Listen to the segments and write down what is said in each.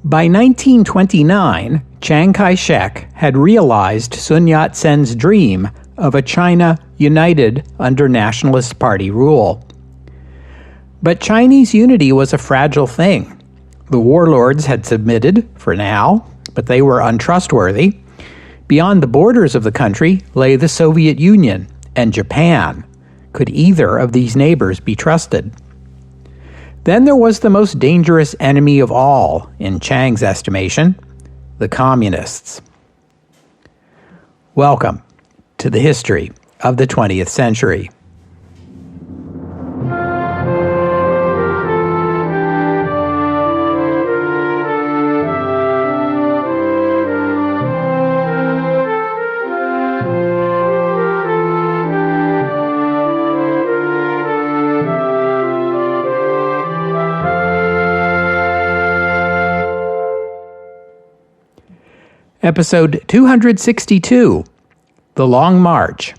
By 1929, Chiang Kai-shek had realized Sun Yat-sen's dream of a China united under Nationalist Party rule. But Chinese unity was a fragile thing. The warlords had submitted, for now, but they were untrustworthy. Beyond the borders of the country lay the Soviet Union and Japan. Could either of these neighbors be trusted? Then there was the most dangerous enemy of all, in Chiang's estimation, the Communists. Welcome to the history of the 20th century. Episode 262, The Long March.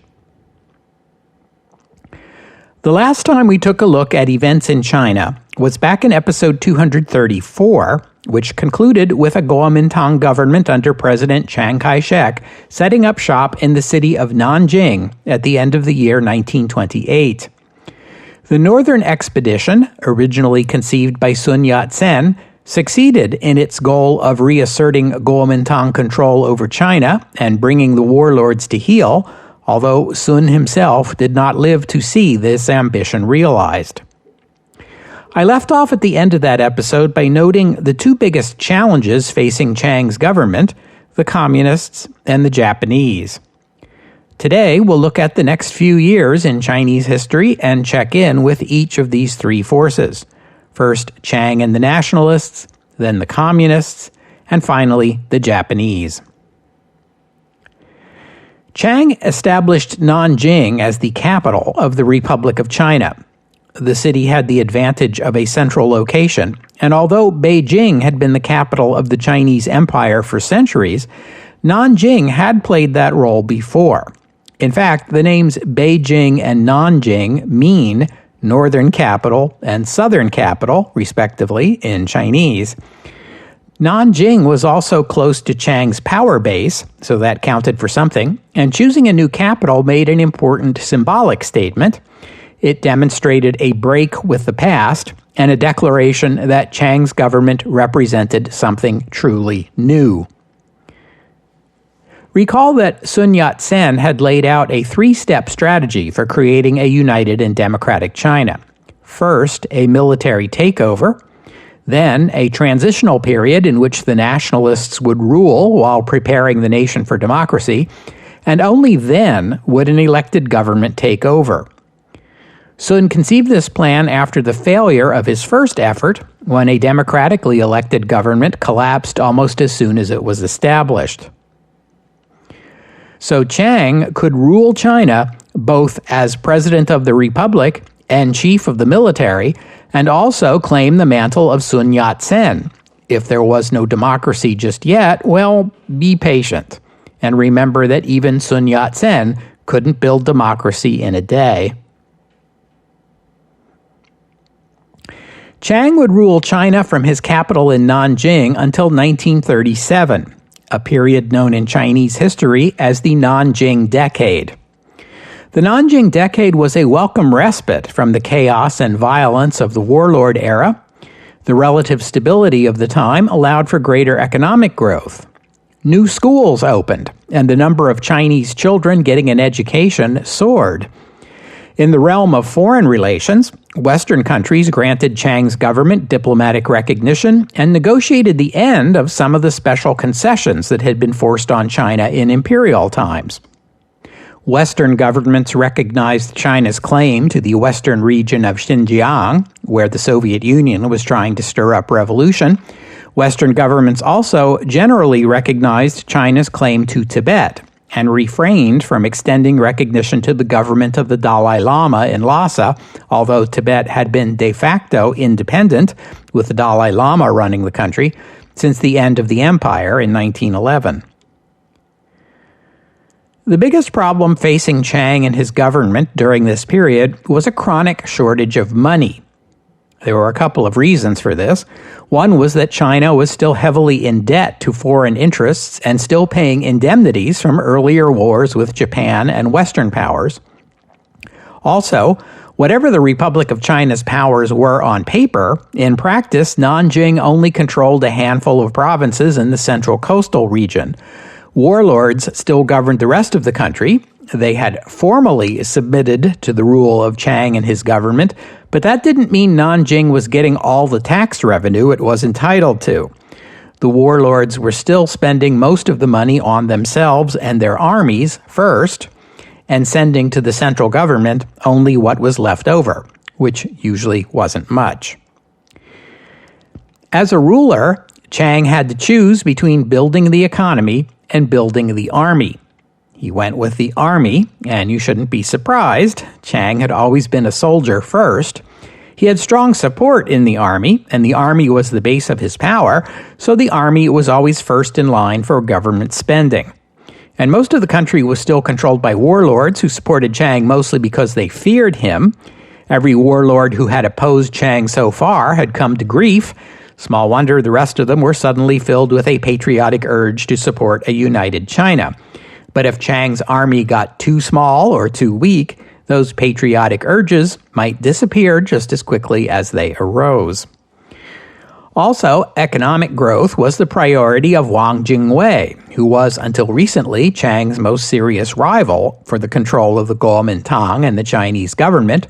The last time we took a look at events in China was back in episode 234, which concluded with a Kuomintang government under President Chiang Kai-shek setting up shop in the city of Nanjing at the end of the year 1928. The Northern Expedition, originally conceived by Sun Yat-sen, succeeded in its goal of reasserting Kuomintang control over China and bringing the warlords to heel, although Sun himself did not live to see this ambition realized. I left off at the end of that episode by noting the two biggest challenges facing Chiang's government, the Communists and the Japanese. Today, we'll look at the next few years in Chinese history and check in with each of these three forces. First, Chiang and the Nationalists, then the Communists, and finally, the Japanese. Chiang established Nanjing as the capital of the Republic of China. The city had the advantage of a central location, and although Beijing had been the capital of the Chinese Empire for centuries, Nanjing had played that role before. In fact, the names Beijing and Nanjing mean Northern Capital and Southern Capital, respectively, in Chinese. Nanjing was also close to Chiang's power base, so that counted for something, and choosing a new capital made an important symbolic statement. It demonstrated a break with the past and a declaration that Chiang's government represented something truly new. Recall that Sun Yat-sen had laid out a three-step strategy for creating a united and democratic China. First, a military takeover, then a transitional period in which the nationalists would rule while preparing the nation for democracy, and only then would an elected government take over. Sun conceived this plan after the failure of his first effort, when a democratically elected government collapsed almost as soon as it was established. So Chiang could rule China both as president of the republic and chief of the military, and also claim the mantle of Sun Yat-sen. If there was no democracy just yet, well, be patient. And remember that even Sun Yat-sen couldn't build democracy in a day. Chiang would rule China from his capital in Nanjing until 1937. A period known in Chinese history as the Nanjing Decade. The Nanjing Decade was a welcome respite from the chaos and violence of the warlord era. The relative stability of the time allowed for greater economic growth. New schools opened, and the number of Chinese children getting an education soared. In the realm of foreign relations, Western countries granted Chiang's government diplomatic recognition and negotiated the end of some of the special concessions that had been forced on China in imperial times. Western governments recognized China's claim to the western region of Xinjiang, where the Soviet Union was trying to stir up revolution. Western governments also generally recognized China's claim to Tibet, and refrained from extending recognition to the government of the Dalai Lama in Lhasa, although Tibet had been de facto independent, with the Dalai Lama running the country, since the end of the empire in 1911. The biggest problem facing Chiang and his government during this period was a chronic shortage of money. There were a couple of reasons for this. One was that China was still heavily in debt to foreign interests and still paying indemnities from earlier wars with Japan and Western powers. Also, whatever the Republic of China's powers were on paper, in practice, Nanjing only controlled a handful of provinces in the central coastal region. Warlords still governed the rest of the country. They had formally submitted to the rule of Chiang and his government, but that didn't mean Nanjing was getting all the tax revenue it was entitled to. The warlords were still spending most of the money on themselves and their armies first, and sending to the central government only what was left over, which usually wasn't much. As a ruler, Chiang had to choose between building the economy and building the army. He went with the army, and you shouldn't be surprised. Chiang had always been a soldier first. He had strong support in the army, and the army was the base of his power, so the army was always first in line for government spending. And most of the country was still controlled by warlords who supported Chiang mostly because they feared him. Every warlord who had opposed Chiang so far had come to grief. Small wonder the rest of them were suddenly filled with a patriotic urge to support a united China. But if Chiang's army got too small or too weak, those patriotic urges might disappear just as quickly as they arose. Also, economic growth was the priority of Wang Jingwei, who was, until recently, Chiang's most serious rival for the control of the Kuomintang and the Chinese government.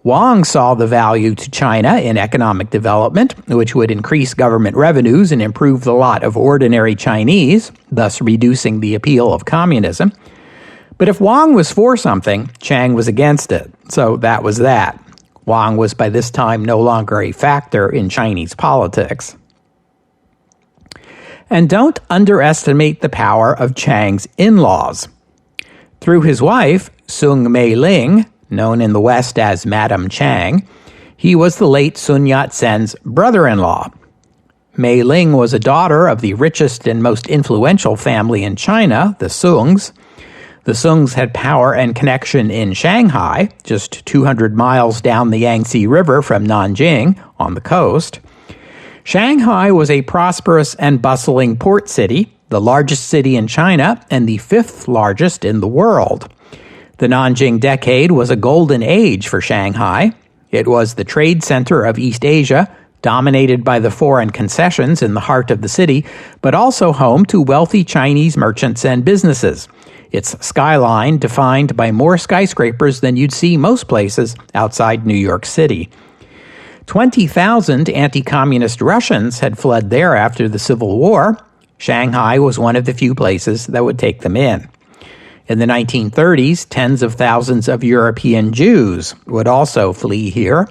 Wang saw the value to China in economic development, which would increase government revenues and improve the lot of ordinary Chinese, thus reducing the appeal of communism. But if Wang was for something, Chiang was against it, so that was that. Wang was by this time no longer a factor in Chinese politics. And don't underestimate the power of Chiang's in-laws. Through his wife, Sung Mei-ling, known in the West as Madame Chiang, he was the late Sun Yat-sen's brother-in-law. Mei Ling was a daughter of the richest and most influential family in China, the Sungs. The Sungs had power and connection in Shanghai, just 200 miles down the Yangtze River from Nanjing, on the coast. Shanghai was a prosperous and bustling port city, the largest city in China and the fifth largest in the world. The Nanjing Decade was a golden age for Shanghai. It was the trade center of East Asia, dominated by the foreign concessions in the heart of the city, but also home to wealthy Chinese merchants and businesses. Its skyline defined by more skyscrapers than you'd see most places outside New York City. 20,000 anti-communist Russians had fled there after the Civil War. Shanghai was one of the few places that would take them in. In the 1930s, tens of thousands of European Jews would also flee here.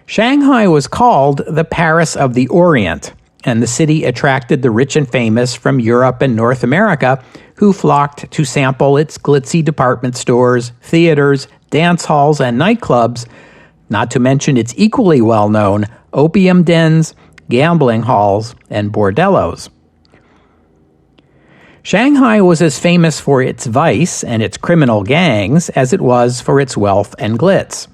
Shanghai was called the Paris of the Orient, and the city attracted the rich and famous from Europe and North America who flocked to sample its glitzy department stores, theaters, dance halls, and nightclubs, not to mention its equally well-known opium dens, gambling halls, and bordellos. Shanghai was as famous for its vice and its criminal gangs as it was for its wealth and glitz.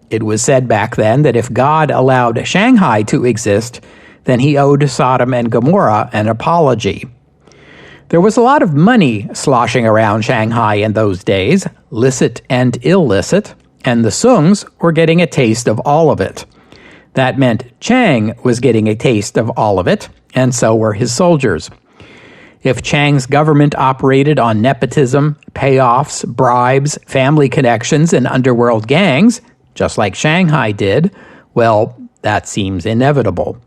It was said back then that if God allowed Shanghai to exist, then he owed Sodom and Gomorrah an apology. There was a lot of money sloshing around Shanghai in those days, licit and illicit, and the Sungs were getting a taste of all of it. That meant Chiang was getting a taste of all of it, and so were his soldiers. If Chiang's government operated on nepotism, payoffs, bribes, family connections, and underworld gangs, just like Shanghai did, well, that seems inevitable.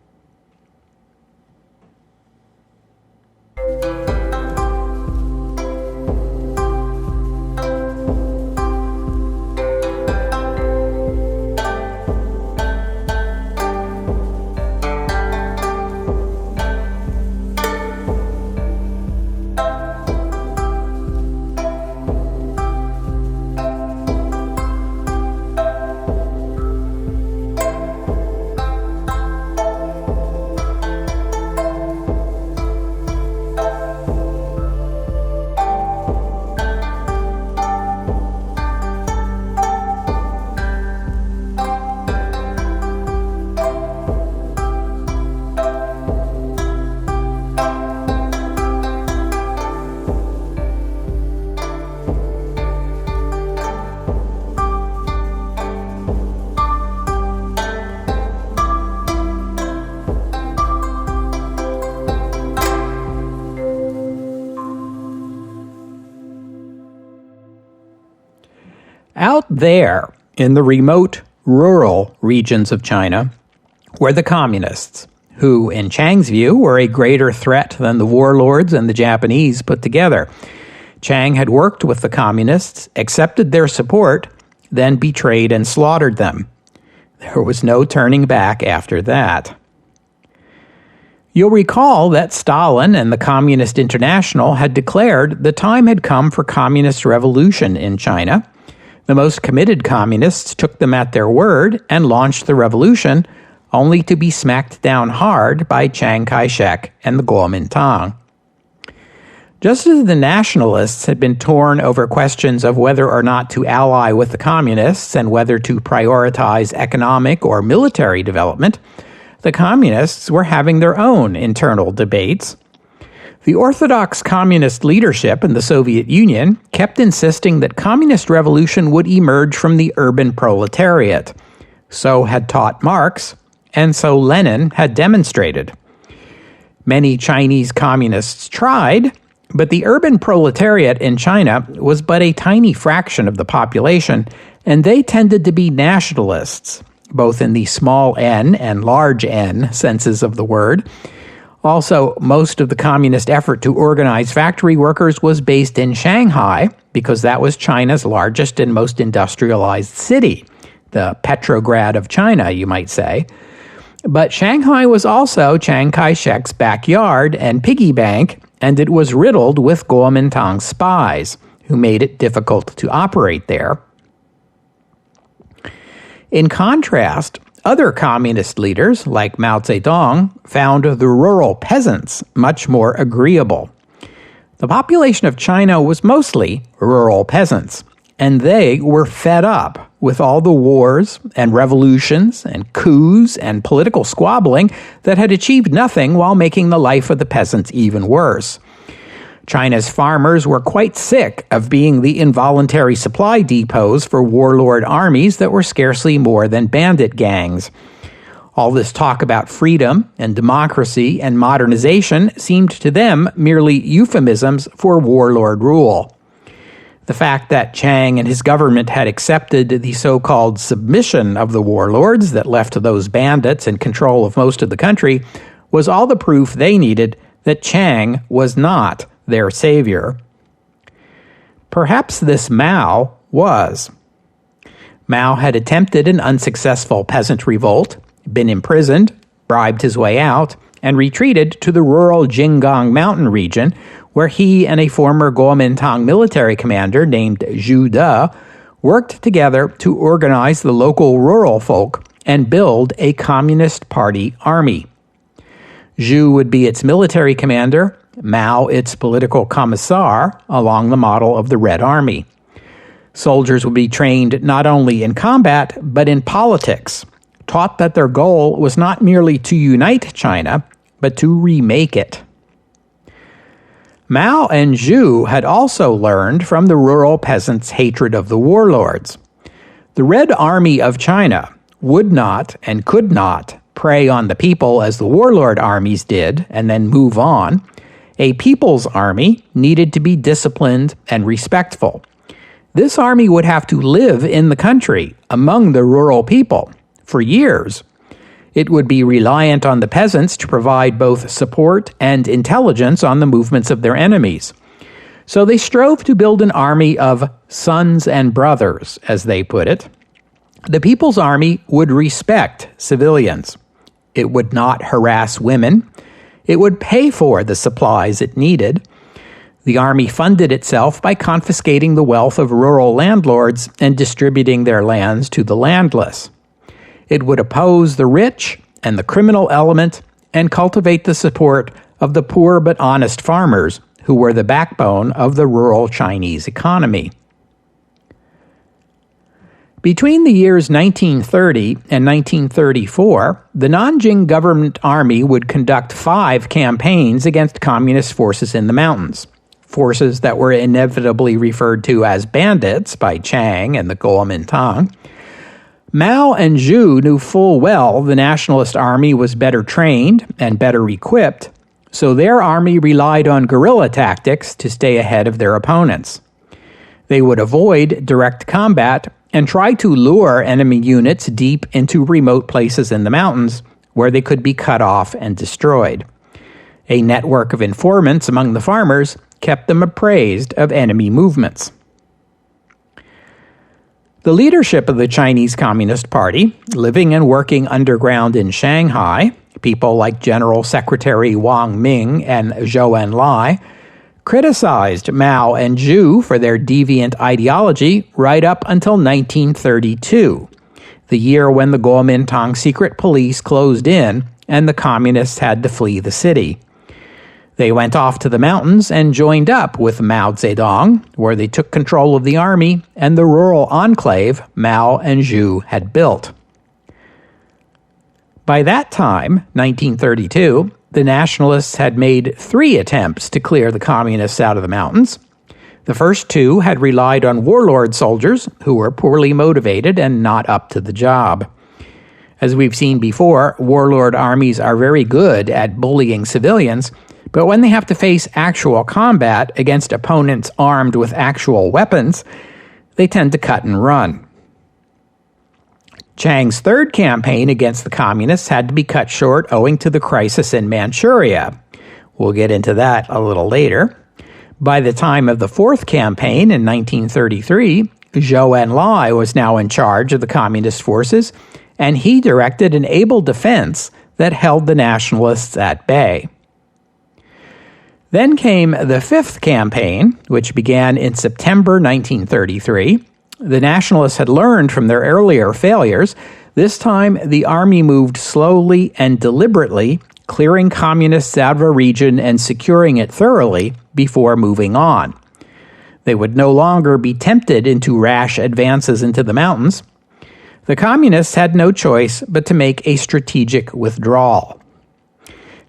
out there in the remote, rural regions of China were the communists, who, in Chiang's view, were a greater threat than the warlords and the Japanese put together. Chiang had worked with the communists, accepted their support, then betrayed and slaughtered them. There was no turning back after that. You'll recall that Stalin and the Communist International had declared the time had come for communist revolution in China. The most committed communists took them at their word and launched the revolution, only to be smacked down hard by Chiang Kai-shek and the Kuomintang. Just as the Nationalists had been torn over questions of whether or not to ally with the Communists and whether to prioritize economic or military development, the Communists were having their own internal debates. The Orthodox Communist leadership in the Soviet Union kept insisting that communist revolution would emerge from the urban proletariat. So had taught Marx, and so Lenin had demonstrated. Many Chinese communists tried, but the urban proletariat in China was but a tiny fraction of the population, and they tended to be nationalists, both in the small n and large n senses of the word. Also, most of the communist effort to organize factory workers was based in Shanghai, because that was China's largest and most industrialized city, the Petrograd of China, you might say. But Shanghai was also Chiang Kai-shek's backyard and piggy bank, and it was riddled with Kuomintang spies, who made it difficult to operate there. In contrast, other communist leaders, like Mao Zedong, found the rural peasants much more agreeable. The population of China was mostly rural peasants, and they were fed up with all the wars and revolutions and coups and political squabbling that had achieved nothing while making the life of the peasants even worse. China's farmers were quite sick of being the involuntary supply depots for warlord armies that were scarcely more than bandit gangs. All this talk about freedom and democracy and modernization seemed to them merely euphemisms for warlord rule. The fact that Chiang and his government had accepted the so-called submission of the warlords that left those bandits in control of most of the country was all the proof they needed that Chiang was not their savior. Perhaps this Mao was. Mao had attempted an unsuccessful peasant revolt, been imprisoned, bribed his way out, and retreated to the rural Jinggang mountain region, where he and a former Kuomintang military commander named Zhu De worked together to organize the local rural folk and build a Communist Party army. Zhu would be its military commander, Mao its political commissar, along the model of the Red Army. Soldiers would be trained not only in combat, but in politics, taught that their goal was not merely to unite China, but to remake it. Mao and Zhu had also learned from the rural peasants' hatred of the warlords. The Red Army of China would not and could not prey on the people as the warlord armies did and then move on. A people's army needed to be disciplined and respectful. This army would have to live in the country, among the rural people, for years. It would be reliant on the peasants to provide both support and intelligence on the movements of their enemies. So they strove to build an army of sons and brothers, as they put it. The People's Army would respect civilians. It would not harass women. It would pay for the supplies it needed. The army funded itself by confiscating the wealth of rural landlords and distributing their lands to the landless. It would oppose the rich and the criminal element and cultivate the support of the poor but honest farmers who were the backbone of the rural Chinese economy. Between the years 1930 and 1934, the Nanjing government army would conduct 5 campaigns against communist forces in the mountains, forces that were inevitably referred to as bandits by Chiang and the Kuomintang. Mao and Zhu knew full well the Nationalist army was better trained and better equipped, so their army relied on guerrilla tactics to stay ahead of their opponents. They would avoid direct combat and try to lure enemy units deep into remote places in the mountains where they could be cut off and destroyed. A network of informants among the farmers kept them appraised of enemy movements. The leadership of the Chinese Communist Party, living and working underground in Shanghai, people like General Secretary Wang Ming and Zhou Enlai, criticized Mao and Zhu for their deviant ideology right up until 1932, the year when the Kuomintang secret police closed in and the communists had to flee the city. They went off to the mountains and joined up with Mao Zedong, where they took control of the army and the rural enclave Mao and Zhu had built. By that time, 1932, the Nationalists had made 3 attempts to clear the communists out of the mountains. The first 2 had relied on warlord soldiers who were poorly motivated and not up to the job. As we've seen before, warlord armies are very good at bullying civilians, but when they have to face actual combat against opponents armed with actual weapons, they tend to cut and run. Chiang's third campaign against the communists had to be cut short owing to the crisis in Manchuria. We'll get into that a little later. By the time of the fourth campaign in 1933, Zhou Enlai was now in charge of the communist forces, and he directed an able defense that held the Nationalists at bay. Then came the fifth campaign, which began in September 1933. The Nationalists had learned from their earlier failures. This time, the army moved slowly and deliberately, clearing communists out of a region and securing it thoroughly before moving on. They would no longer be tempted into rash advances into the mountains. The communists had no choice but to make a strategic withdrawal.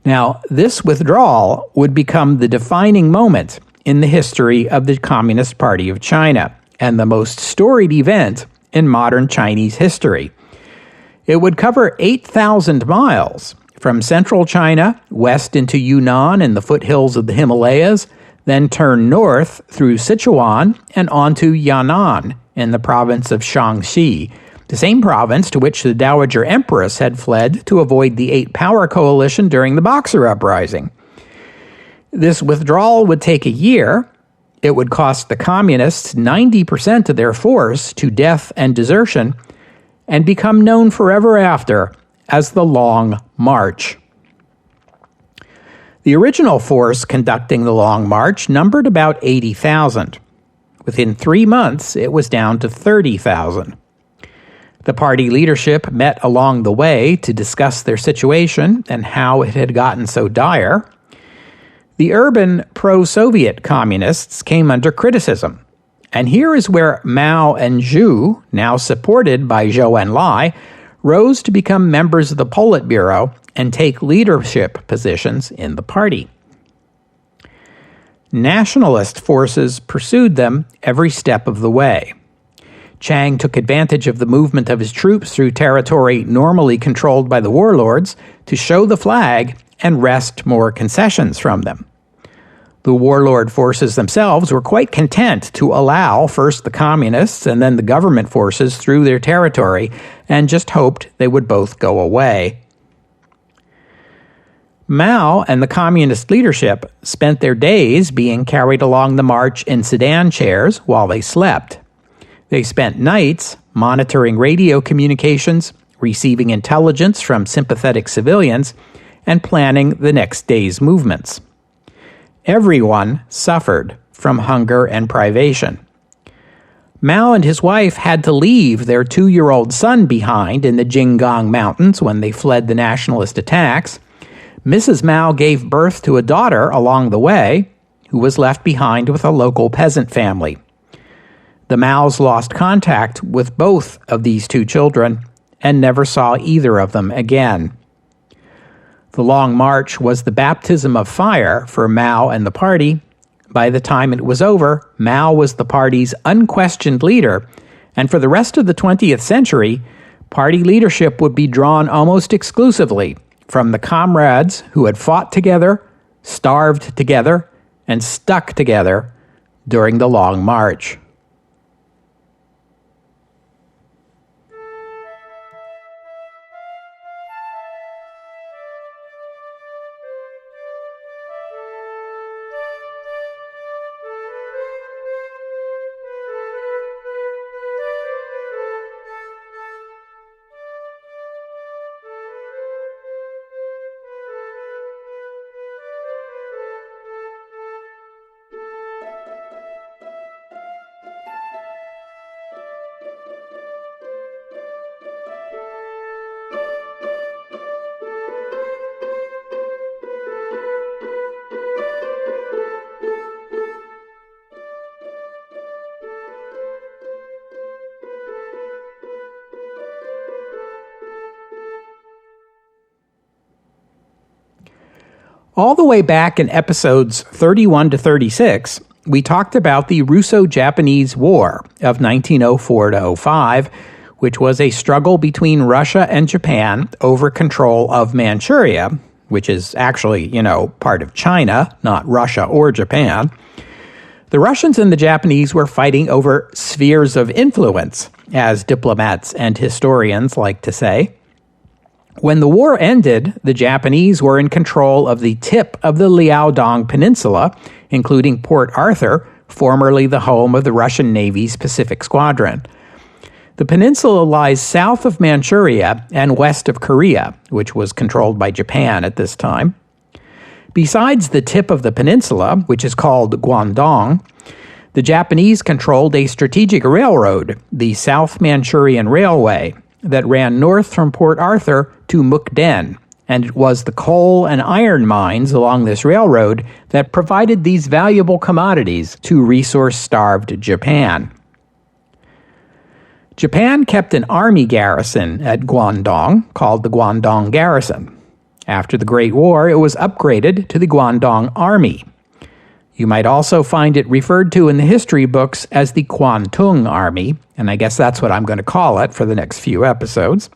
Now, this withdrawal would become the defining moment in the history of the Communist Party of China and the most storied event in modern Chinese history. It would cover 8,000 miles from central China west into Yunnan and the foothills of the Himalayas, then turn north through Sichuan and onto Yan'an in the province of Shaanxi, the same province to which the Dowager Empress had fled to avoid the Eight Power Coalition during the Boxer Uprising. This withdrawal would take a year. It would cost the communists 90% of their force to death and desertion, and become known forever after as the Long March. The original force conducting the Long March numbered about 80,000. Within 3 months, it was down to 30,000. The party leadership met along the way to discuss their situation and how it had gotten so dire. The urban pro-Soviet communists came under criticism, and here is where Mao and Zhu, now supported by Zhou Enlai, rose to become members of the Politburo and take leadership positions in the party. Nationalist forces pursued them every step of the way. Chiang took advantage of the movement of his troops through territory normally controlled by the warlords to show the flag and wrest more concessions from them. The warlord forces themselves were quite content to allow first the communists and then the government forces through their territory and just hoped they would both go away. Mao and the communist leadership spent their days being carried along the march in sedan chairs while they slept. They spent nights monitoring radio communications, receiving intelligence from sympathetic civilians, and planning the next day's movements. Everyone suffered from hunger and privation. Mao and his wife had to leave their 2-year-old son behind in the Jinggang Mountains when they fled the nationalist attacks. Mrs. Mao gave birth to a daughter along the way, who was left behind with a local peasant family. The Maos lost contact with both of these 2 children and never saw either of them again. The Long March was the baptism of fire for Mao and the party. By the time it was over, Mao was the party's unquestioned leader, and for the rest of the 20th century, party leadership would be drawn almost exclusively from the comrades who had fought together, starved together, and stuck together during the Long March. All the way back in episodes 31 to 36, we talked about the Russo-Japanese War of 1904 to 05, which was a struggle between Russia and Japan over control of Manchuria, which is actually, part of China, not Russia or Japan. The Russians and the Japanese were fighting over spheres of influence, as diplomats and historians like to say. When the war ended, the Japanese were in control of the tip of the Liaodong Peninsula, including Port Arthur, formerly the home of the Russian Navy's Pacific Squadron. The peninsula lies south of Manchuria and west of Korea, which was controlled by Japan at this time. Besides the tip of the peninsula, which is called Guangdong, the Japanese controlled a strategic railroad, the South Manchurian Railway, that ran north from Port Arthur to Mukden, and it was the coal and iron mines along this railroad that provided these valuable commodities to resource-starved Japan. Japan kept an army garrison at Guangdong called the Guangdong Garrison. After the Great War, it was upgraded to the Guangdong Army. You might also find it referred to in the history books as the Kwantung Army, and I guess that's what I'm going to call it for the next few episodes.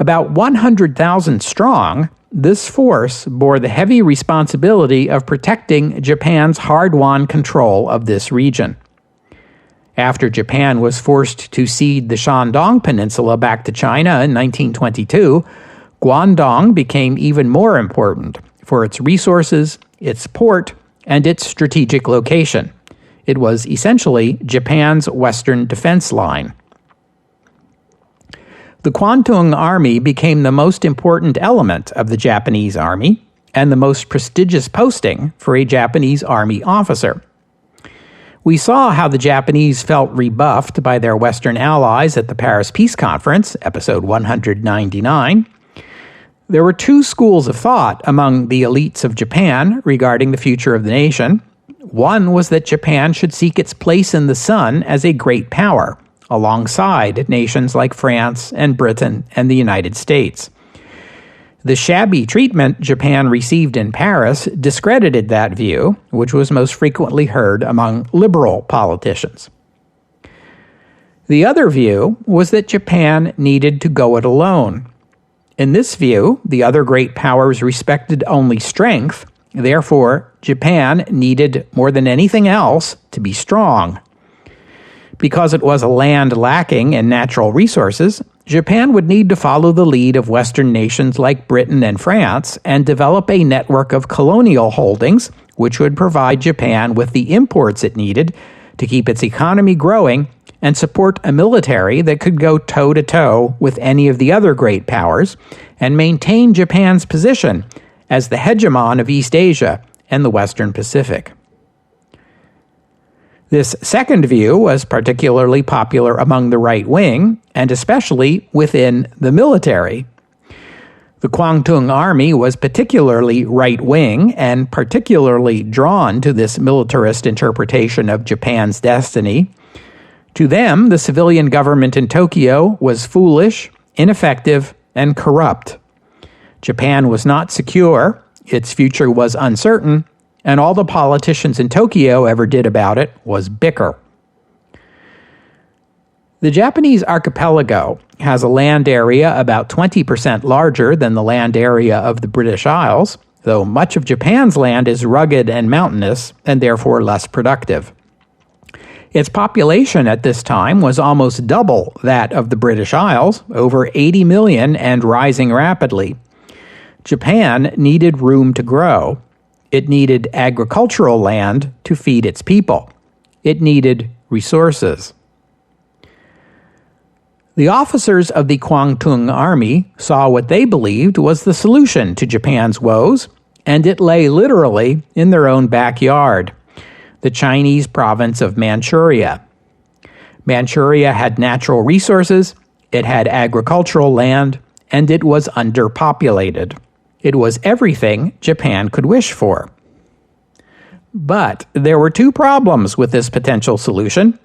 About 100,000 strong, this force bore the heavy responsibility of protecting Japan's hard-won control of this region. After Japan was forced to cede the Shandong Peninsula back to China in 1922, Guangdong became even more important for its resources, its port, and its strategic location. It was essentially Japan's western defense line. The Kwantung Army became the most important element of the Japanese army and the most prestigious posting for a Japanese army officer. We saw how the Japanese felt rebuffed by their Western allies at the Paris Peace Conference, episode 199. There were two schools of thought among the elites of Japan regarding the future of the nation. One was that Japan should seek its place in the sun as a great power, alongside nations like France and Britain and the United States. The shabby treatment Japan received in Paris discredited that view, which was most frequently heard among liberal politicians. The other view was that Japan needed to go it alone. In this view, the other great powers respected only strength, therefore, Japan needed more than anything else to be strong. Because it was a land lacking in natural resources, Japan would need to follow the lead of Western nations like Britain and France and develop a network of colonial holdings which would provide Japan with the imports it needed to keep its economy growing and support a military that could go toe-to-toe with any of the other great powers and maintain Japan's position as the hegemon of East Asia and the Western Pacific. This second view was particularly popular among the right wing, and especially within the military. The Kwantung Army was particularly right-wing and particularly drawn to this militarist interpretation of Japan's destiny. To them, the civilian government in Tokyo was foolish, ineffective, and corrupt. Japan was not secure, its future was uncertain, and all the politicians in Tokyo ever did about it was bicker. The Japanese archipelago has a land area about 20% larger than the land area of the British Isles, though much of Japan's land is rugged and mountainous and therefore less productive. Its population at this time was almost double that of the British Isles, over 80 million and rising rapidly. Japan needed room to grow. It needed agricultural land to feed its people. It needed resources. The officers of the Kwantung Army saw what they believed was the solution to Japan's woes, and it lay literally in their own backyard, the Chinese province of Manchuria. Manchuria had natural resources, it had agricultural land, and it was underpopulated. It was everything Japan could wish for. But there were two problems with this potential solution: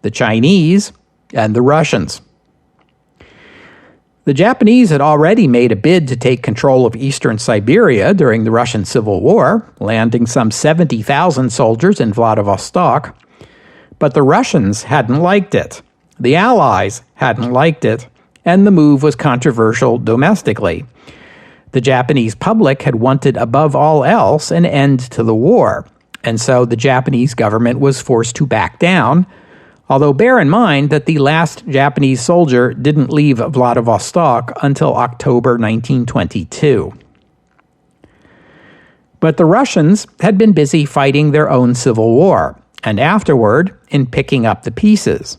the Chinese and the Russians. The Japanese had already made a bid to take control of eastern Siberia during the Russian Civil War, landing some 70,000 soldiers in Vladivostok. But the Russians hadn't liked it. The Allies hadn't liked it, and the move was controversial domestically. The Japanese public had wanted above all else an end to the war, and so the Japanese government was forced to back down, although bear in mind that the last Japanese soldier didn't leave Vladivostok until October 1922. But the Russians had been busy fighting their own civil war, and afterward in picking up the pieces.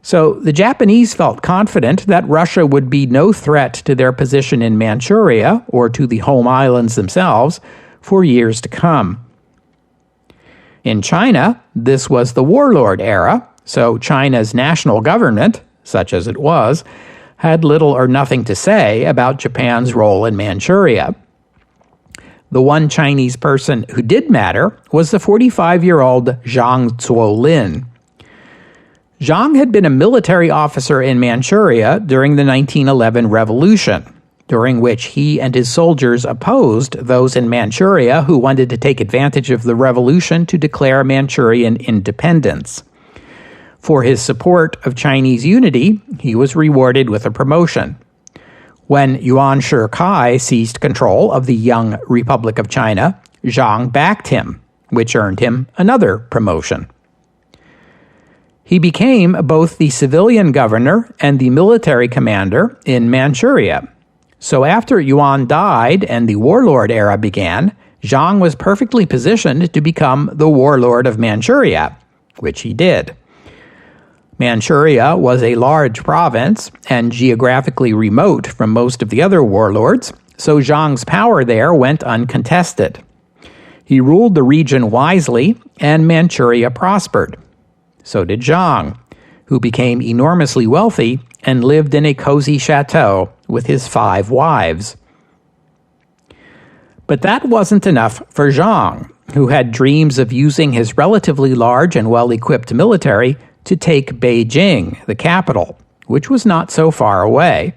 So the Japanese felt confident that Russia would be no threat to their position in Manchuria or to the home islands themselves for years to come. In China, this was the warlord era, so China's national government, such as it was, had little or nothing to say about Japan's role in Manchuria. The one Chinese person who did matter was the 45-year-old Zhang Zuolin. Zhang had been a military officer in Manchuria during the 1911 revolution, during which he and his soldiers opposed those in Manchuria who wanted to take advantage of the revolution to declare Manchurian independence. For his support of Chinese unity, he was rewarded with a promotion. When Yuan Shikai seized control of the young Republic of China, Zhang backed him, which earned him another promotion. He became both the civilian governor and the military commander in Manchuria. So after Yuan died and the warlord era began, Zhang was perfectly positioned to become the warlord of Manchuria, which he did. Manchuria was a large province and geographically remote from most of the other warlords, so Zhang's power there went uncontested. He ruled the region wisely, and Manchuria prospered. So did Zhang, who became enormously wealthy and lived in a cozy chateau with his 5 wives. But that wasn't enough for Zhang, who had dreams of using his relatively large and well-equipped military to take Beijing, the capital, which was not so far away.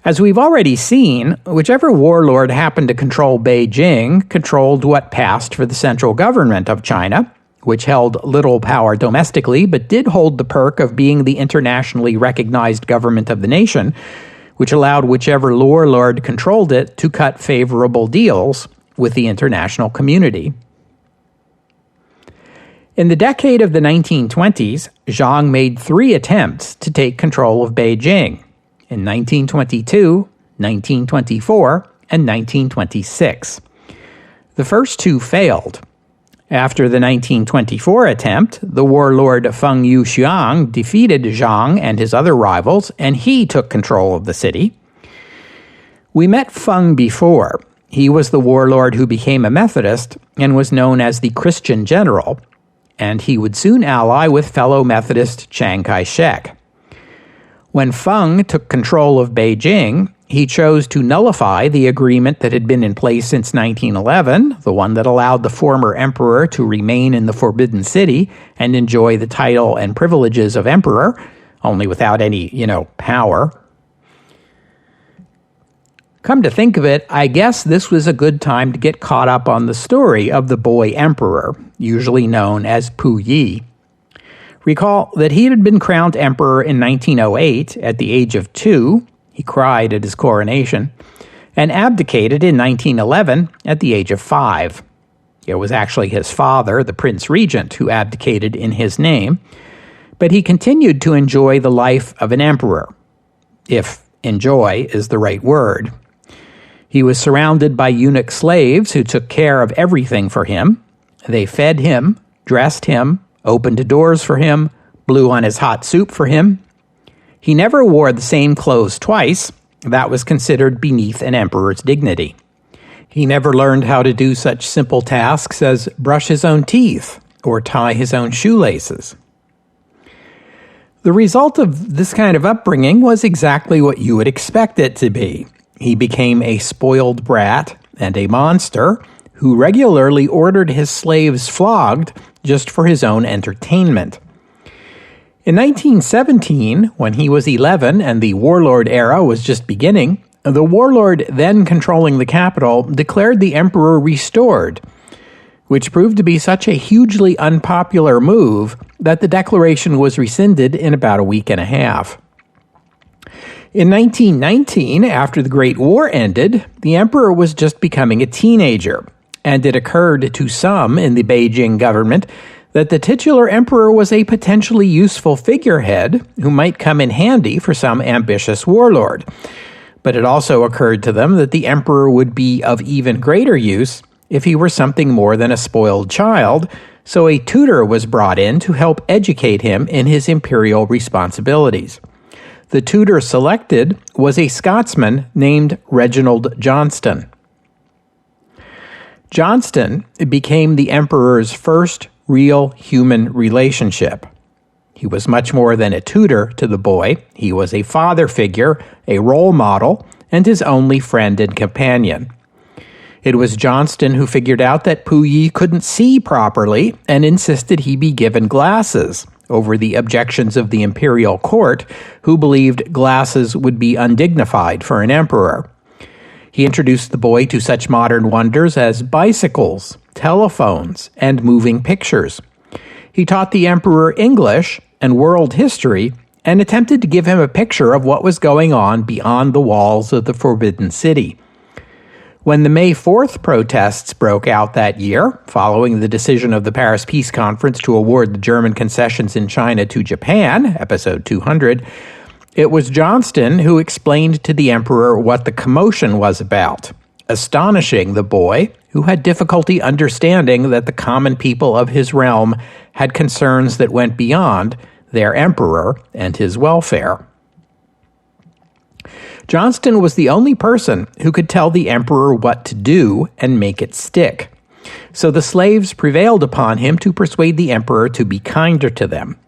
As we've already seen, whichever warlord happened to control Beijing controlled what passed for the central government of China, which held little power domestically but did hold the perk of being the internationally recognized government of the nation, which allowed whichever warlord controlled it to cut favorable deals with the international community. In the decade of the 1920s, Zhang made 3 attempts to take control of Beijing in 1922, 1924, and 1926. The first 2 failed. After the 1924 attempt, the warlord Feng Yuxiang defeated Zhang and his other rivals, and he took control of the city. We met Feng before. He was the warlord who became a Methodist and was known as the Christian General, and he would soon ally with fellow Methodist Chiang Kai-shek. When Feng took control of Beijing, he chose to nullify the agreement that had been in place since 1911, the one that allowed the former emperor to remain in the Forbidden City and enjoy the title and privileges of emperor, only without any, power. Come to think of it, I guess this was a good time to get caught up on the story of the boy emperor, usually known as Puyi. Recall that he had been crowned emperor in 1908 at the age of 2, he cried at his coronation, and abdicated in 1911 at the age of 5. It was actually his father, the Prince Regent, who abdicated in his name, but he continued to enjoy the life of an emperor, if enjoy is the right word. He was surrounded by eunuch slaves who took care of everything for him. They fed him, dressed him, opened doors for him, blew on his hot soup for him. He never wore the same clothes twice. That was considered beneath an emperor's dignity. He never learned how to do such simple tasks as brush his own teeth or tie his own shoelaces. The result of this kind of upbringing was exactly what you would expect it to be. He became a spoiled brat and a monster who regularly ordered his slaves flogged just for his own entertainment. In 1917, when he was 11 and the warlord era was just beginning, the warlord then controlling the capital declared the emperor restored, which proved to be such a hugely unpopular move that the declaration was rescinded in about a week and a half. In 1919, after the Great War ended, the emperor was just becoming a teenager, and it occurred to some in the Beijing government that the titular emperor was a potentially useful figurehead who might come in handy for some ambitious warlord. But it also occurred to them that the emperor would be of even greater use if he were something more than a spoiled child, so a tutor was brought in to help educate him in his imperial responsibilities. The tutor selected was a Scotsman named Reginald Johnston. Johnston became the emperor's first real human relationship. He was much more than a tutor to the boy. He was a father figure, a role model, and his only friend and companion. It was Johnston who figured out that Puyi couldn't see properly and insisted he be given glasses, over the objections of the imperial court, who believed glasses would be undignified for an emperor. He introduced the boy to such modern wonders as bicycles, telephones, and moving pictures. He taught the emperor English and world history and attempted to give him a picture of what was going on beyond the walls of the Forbidden City. When the May 4th protests broke out that year, following the decision of the Paris Peace Conference to award the German concessions in China to Japan, episode 200, it was Johnston who explained to the emperor what the commotion was about, astonishing the boy, who had difficulty understanding that the common people of his realm had concerns that went beyond their emperor and his welfare. Johnston was the only person who could tell the emperor what to do and make it stick. So the slaves prevailed upon him to persuade the emperor to be kinder to them.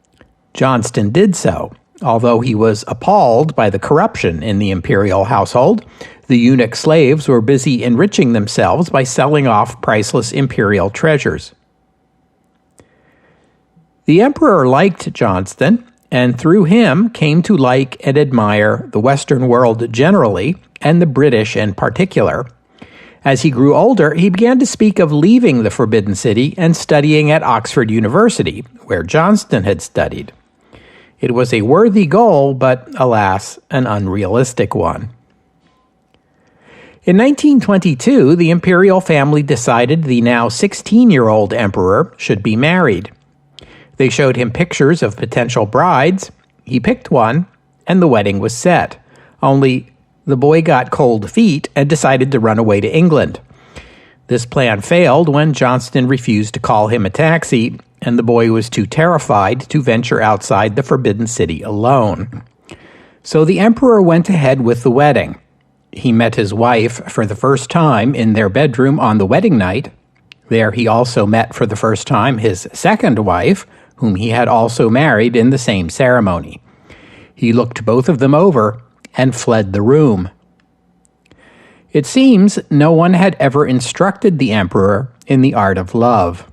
Johnston did so, although he was appalled by the corruption in the imperial household. The eunuch slaves were busy enriching themselves by selling off priceless imperial treasures. The emperor liked Johnston, and through him came to like and admire the Western world generally, and the British in particular. As he grew older, he began to speak of leaving the Forbidden City and studying at Oxford University, where Johnston had studied. It was a worthy goal, but, alas, an unrealistic one. In 1922, the imperial family decided the now 16-year-old emperor should be married. They showed him pictures of potential brides. He picked one, and the wedding was set. Only the boy got cold feet and decided to run away to England. This plan failed when Johnston refused to call him a taxi, and the boy was too terrified to venture outside the Forbidden City alone. So the emperor went ahead with the wedding. He met his wife for the first time in their bedroom on the wedding night. There he also met for the first time his second wife, whom he had also married in the same ceremony. He looked both of them over and fled the room. It seems no one had ever instructed the emperor in the art of love.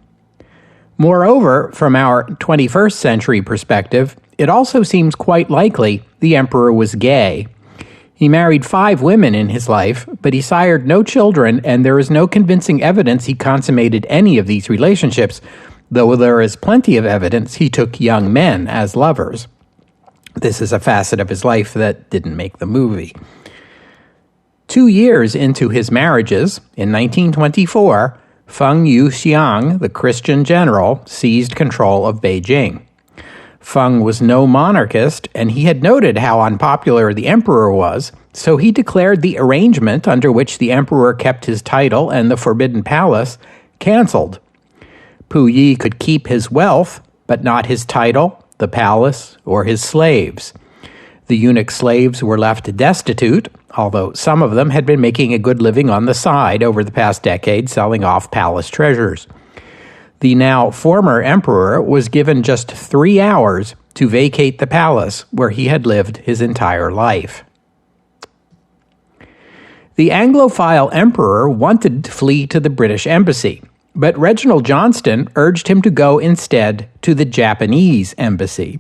Moreover, from our 21st century perspective, it also seems quite likely the emperor was gay. He married 5 women in his life, but he sired no children, and there is no convincing evidence he consummated any of these relationships, though there is plenty of evidence he took young men as lovers. This is a facet of his life that didn't make the movie. 2 years into his marriages, in 1924, Feng Yuxiang, the Christian general, seized control of Beijing. Feng was no monarchist, and he had noted how unpopular the emperor was, so he declared the arrangement under which the emperor kept his title and the Forbidden Palace canceled. Puyi could keep his wealth, but not his title, the palace, or his slaves. The eunuch slaves were left destitute, although some of them had been making a good living on the side over the past decade selling off palace treasures. The now former emperor was given just 3 hours to vacate the palace where he had lived his entire life. The Anglophile emperor wanted to flee to the British embassy, but Reginald Johnston urged him to go instead to the Japanese embassy.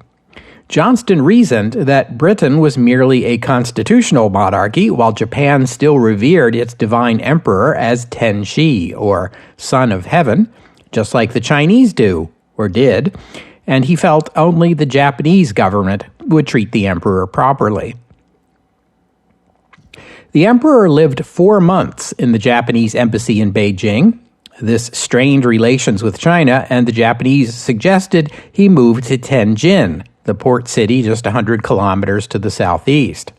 Johnston reasoned that Britain was merely a constitutional monarchy, while Japan still revered its divine emperor as Tenshi, or Son of Heaven, just like the Chinese do, or did, and he felt only the Japanese government would treat the emperor properly. The emperor lived 4 months in the Japanese embassy in Beijing. This strained relations with China, and the Japanese suggested he move to Tianjin, the port city just 100 kilometers to the southeast.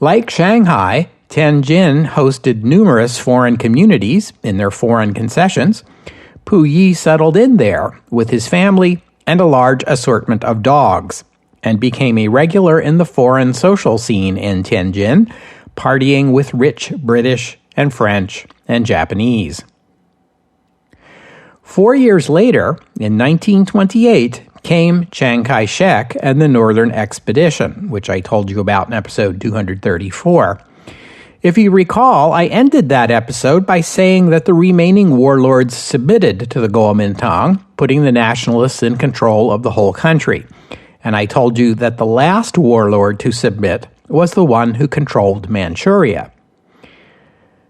Like Shanghai, Tianjin hosted numerous foreign communities in their foreign concessions. Puyi settled in there with his family and a large assortment of dogs, and became a regular in the foreign social scene in Tianjin, partying with rich British and French and Japanese. 4 years later, in 1928, came Chiang Kai-shek and the Northern Expedition, which I told you about in episode 234. If you recall, I ended that episode by saying that the remaining warlords submitted to the Kuomintang, putting the Nationalists in control of the whole country. And I told you that the last warlord to submit was the one who controlled Manchuria.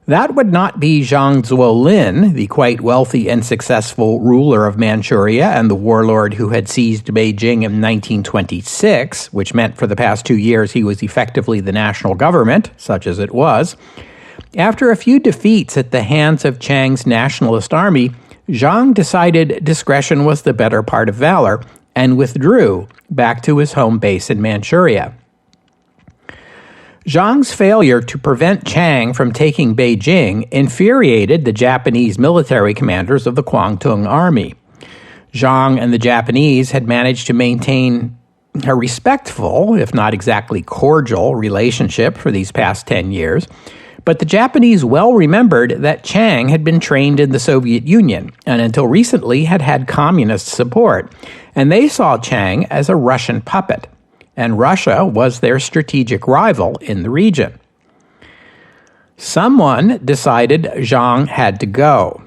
That would not be Zhang Zuolin, the quite wealthy and successful ruler of Manchuria and the warlord who had seized Beijing in 1926, which meant for the past 2 years he was effectively the national government, such as it was. After a few defeats at the hands of Chiang's nationalist army, Zhang decided discretion was the better part of valor and withdrew back to his home base in Manchuria. Zhang's failure to prevent Chiang from taking Beijing infuriated the Japanese military commanders of the Kwangtung Army. Zhang and the Japanese had managed to maintain a respectful, if not exactly cordial, relationship for these past 10 years, but the Japanese well remembered that Chiang had been trained in the Soviet Union and until recently had had communist support, and they saw Chiang as a Russian puppet. And Russia was their strategic rival in the region. Someone decided Zhang had to go.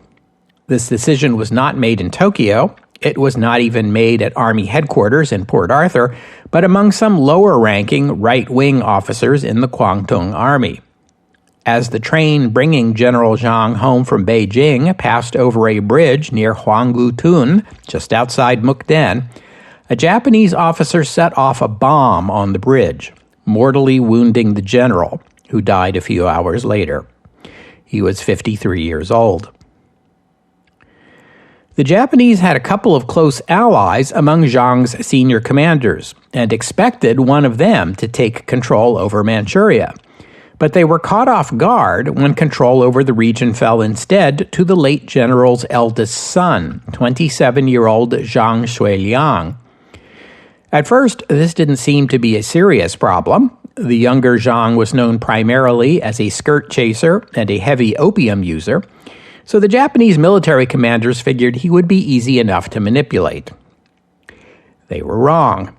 This decision was not made in Tokyo. It was not even made at Army headquarters in Port Arthur, but among some lower-ranking right-wing officers in the Kwangtung Army. As the train bringing General Zhang home from Beijing passed over a bridge near Huanggutun, just outside Mukden, a Japanese officer set off a bomb on the bridge, mortally wounding the general, who died a few hours later. He was 53 years old. The Japanese had a couple of close allies among Zhang's senior commanders and expected one of them to take control over Manchuria. But they were caught off guard when control over the region fell instead to the late general's eldest son, 27-year-old Zhang Shuiliang. At first, this didn't seem to be a serious problem. The younger Zhang was known primarily as a skirt chaser and a heavy opium user, so the Japanese military commanders figured he would be easy enough to manipulate. They were wrong.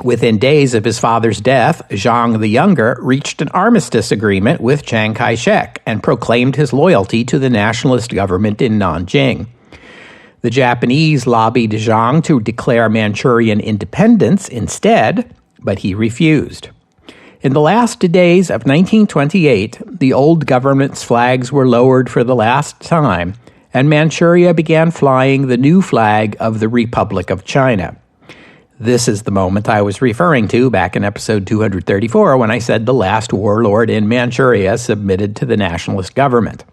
Within days of his father's death, Zhang the Younger reached an armistice agreement with Chiang Kai-shek and proclaimed his loyalty to the nationalist government in Nanjing. The Japanese lobbied Zhang to declare Manchurian independence instead, but he refused. In the last days of 1928, the old government's flags were lowered for the last time, and Manchuria began flying the new flag of the Republic of China. This is the moment I was referring to back in episode 234 when I said the last warlord in Manchuria submitted to the nationalist government.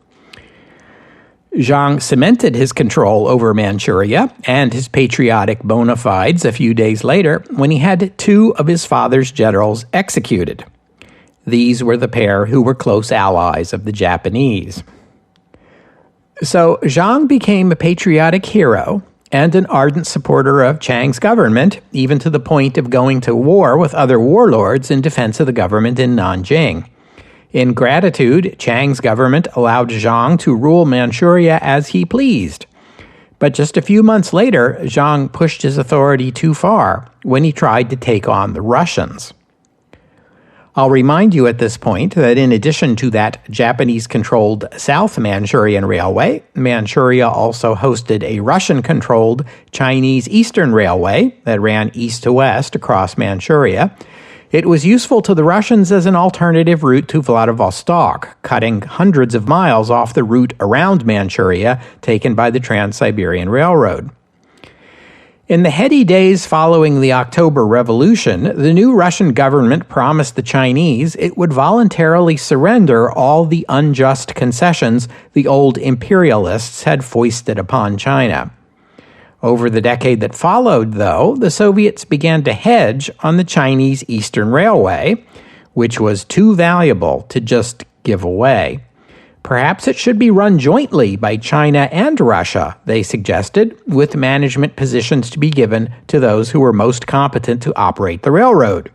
Zhang cemented his control over Manchuria and his patriotic bona fides a few days later when he had 2 of his father's generals executed. These were the pair who were close allies of the Japanese. So Zhang became a patriotic hero and an ardent supporter of Chiang's government, even to the point of going to war with other warlords in defense of the government in Nanjing. In gratitude, Chiang's government allowed Zhang to rule Manchuria as he pleased. But just a few months later, Zhang pushed his authority too far when he tried to take on the Russians. I'll remind you at this point that in addition to that Japanese-controlled South Manchurian Railway, Manchuria also hosted a Russian-controlled Chinese Eastern Railway that ran east to west across Manchuria. It was useful to the Russians as an alternative route to Vladivostok, cutting hundreds of miles off the route around Manchuria taken by the Trans-Siberian Railroad. In the heady days following the October Revolution, the new Russian government promised the Chinese it would voluntarily surrender all the unjust concessions the old imperialists had foisted upon China. Over the decade that followed, though, the Soviets began to hedge on the Chinese Eastern Railway, which was too valuable to just give away. Perhaps it should be run jointly by China and Russia, they suggested, with management positions to be given to those who were most competent to operate the railroad.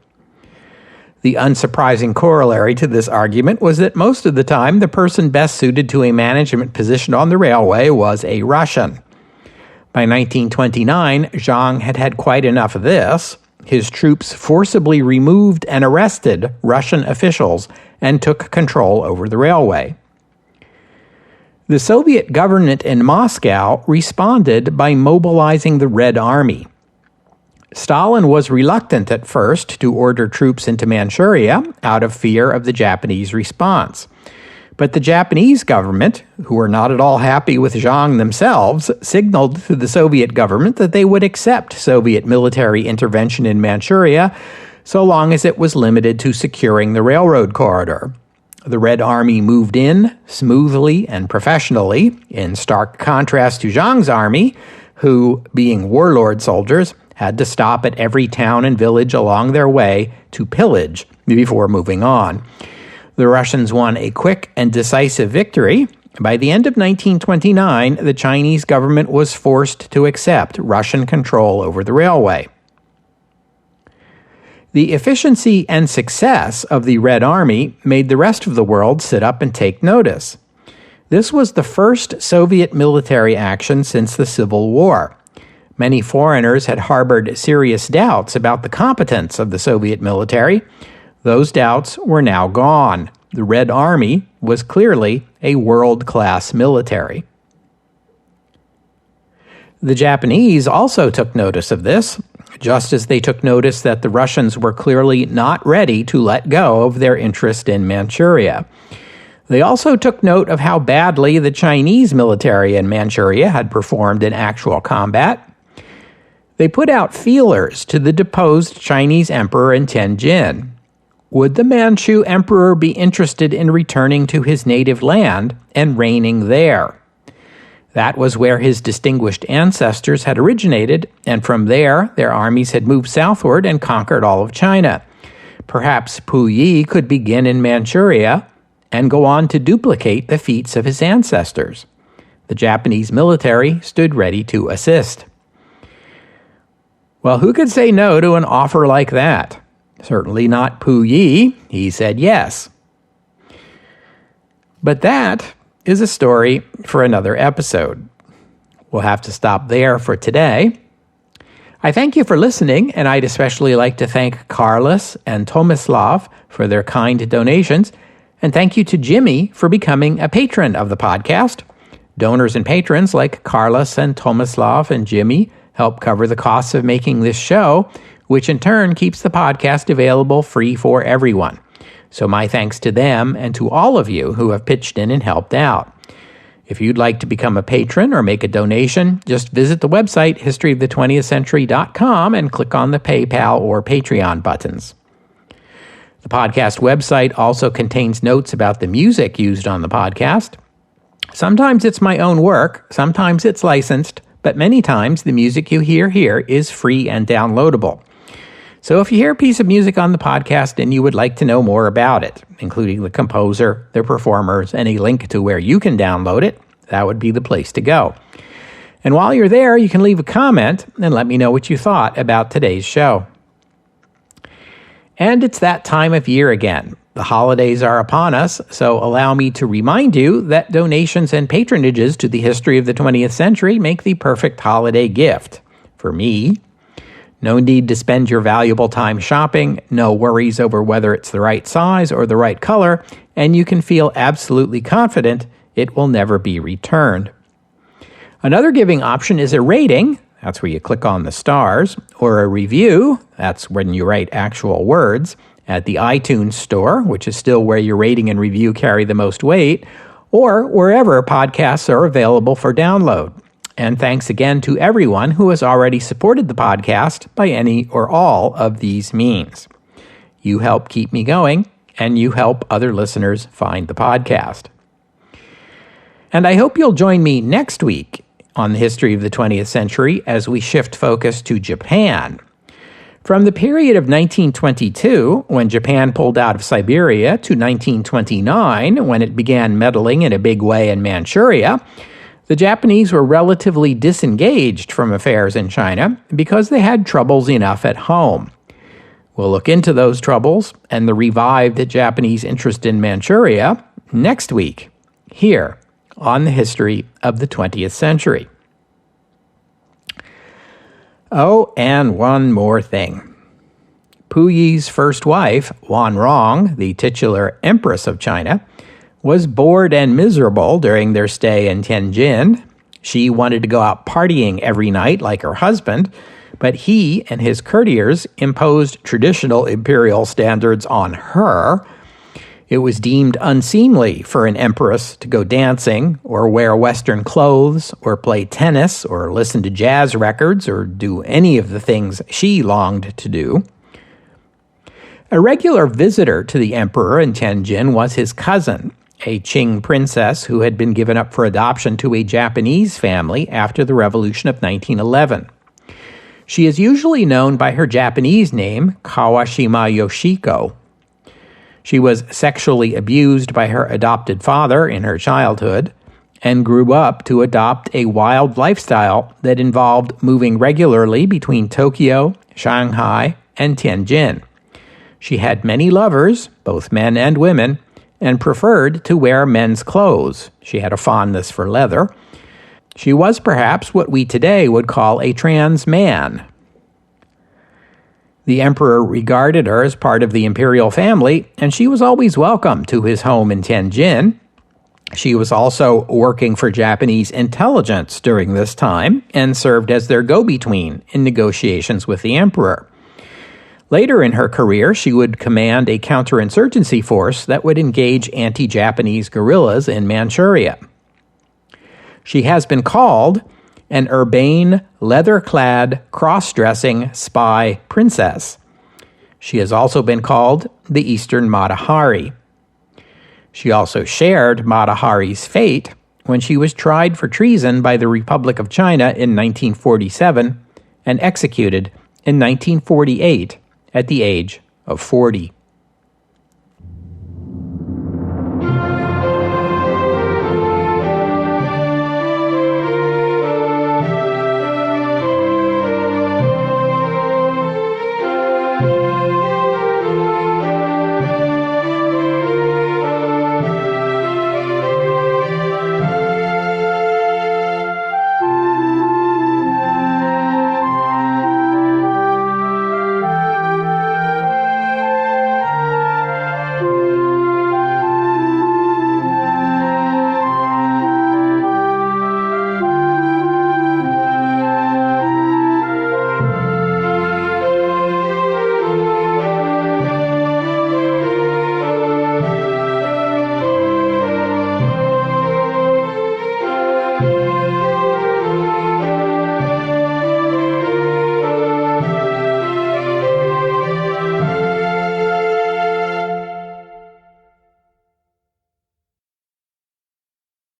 The unsurprising corollary to this argument was that most of the time the person best suited to a management position on the railway was a Russian. By 1929, Zhang had had quite enough of this. His troops forcibly removed and arrested Russian officials and took control over the railway. The Soviet government in Moscow responded by mobilizing the Red Army. Stalin was reluctant at first to order troops into Manchuria out of fear of the Japanese response. But the Japanese government, who were not at all happy with Zhang themselves, signaled to the Soviet government that they would accept Soviet military intervention in Manchuria so long as it was limited to securing the railroad corridor. The Red Army moved in smoothly and professionally, in stark contrast to Zhang's army, who, being warlord soldiers, had to stop at every town and village along their way to pillage before moving on. The Russians won a quick and decisive victory. By the end of 1929, the Chinese government was forced to accept Russian control over the railway. The efficiency and success of the Red Army made the rest of the world sit up and take notice. This was the first Soviet military action since the Civil War. Many foreigners had harbored serious doubts about the competence of the Soviet military. Those doubts were now gone. The Red Army was clearly a world-class military. The Japanese also took notice of this, just as they took notice that the Russians were clearly not ready to let go of their interest in Manchuria. They also took note of how badly the Chinese military in Manchuria had performed in actual combat. They put out feelers to the deposed Chinese emperor in Tianjin. Would the Manchu emperor be interested in returning to his native land and reigning there? That was where his distinguished ancestors had originated, and from there, their armies had moved southward and conquered all of China. Perhaps Puyi could begin in Manchuria and go on to duplicate the feats of his ancestors. The Japanese military stood ready to assist. Well, who could say no to an offer like that? Certainly not Puyi. He said yes. But that is a story for another episode. We'll have to stop there for today. I thank you for listening, and I'd especially like to thank Carlos and Tomislav for their kind donations, and thank you to Jimmy for becoming a patron of the podcast. Donors and patrons like Carlos and Tomislav and Jimmy help cover the costs of making this show, which in turn keeps the podcast available free for everyone. So my thanks to them and to all of you who have pitched in and helped out. If you'd like to become a patron or make a donation, just visit the website historyofthe20thcentury.com and click on the PayPal or Patreon buttons. The podcast website also contains notes about the music used on the podcast. Sometimes it's my own work, sometimes it's licensed, but many times the music you hear here is free and downloadable. So if you hear a piece of music on the podcast and you would like to know more about it, including the composer, the performers, and a link to where you can download it, that would be the place to go. And while you're there, you can leave a comment and let me know what you thought about today's show. And it's that time of year again. The holidays are upon us, so allow me to remind you that donations and patronages to the history of the 20th century make the perfect holiday gift. For me, No need to spend your valuable time shopping, no worries over whether it's the right size or the right color, and you can feel absolutely confident it will never be returned. Another giving option is a rating, that's where you click on the stars, or a review, that's when you write actual words, at the iTunes store, which is still where your rating and review carry the most weight, or wherever podcasts are available for download. And thanks again to everyone who has already supported the podcast by any or all of these means. You help keep me going, and you help other listeners find the podcast. And I hope you'll join me next week on the history of the 20th century as we shift focus to Japan. From the period of 1922, when Japan pulled out of Siberia, to 1929, when it began meddling in a big way in Manchuria, the Japanese were relatively disengaged from affairs in China because they had troubles enough at home. We'll look into those troubles and the revived Japanese interest in Manchuria next week, here on the history of the 20th century. Oh, and one more thing. Puyi's first wife, Wanrong, the titular Empress of China, was bored and miserable during their stay in Tianjin. She wanted to go out partying every night like her husband, but he and his courtiers imposed traditional imperial standards on her. It was deemed unseemly for an empress to go dancing or wear Western clothes or play tennis or listen to jazz records or do any of the things she longed to do. A regular visitor to the emperor in Tianjin was his cousin, a Qing princess who had been given up for adoption to a Japanese family after the Revolution of 1911. She is usually known by her Japanese name, Kawashima Yoshiko. She was sexually abused by her adopted father in her childhood and grew up to adopt a wild lifestyle that involved moving regularly between Tokyo, Shanghai, and Tianjin. She had many lovers, both men and women, and preferred to wear men's clothes. She had a fondness for leather. She was perhaps what we today would call a trans man. The emperor regarded her as part of the imperial family, and she was always welcome to his home in Tianjin. She was also working for Japanese intelligence during this time and served as their go-between in negotiations with the emperor. Later in her career, she would command a counterinsurgency force that would engage anti-Japanese guerrillas in Manchuria. She has been called an urbane, leather-clad, cross-dressing spy princess. She has also been called the Eastern Mata Hari. She also shared Mata Hari's fate when she was tried for treason by the Republic of China in 1947 and executed in 1948 at the age of 40.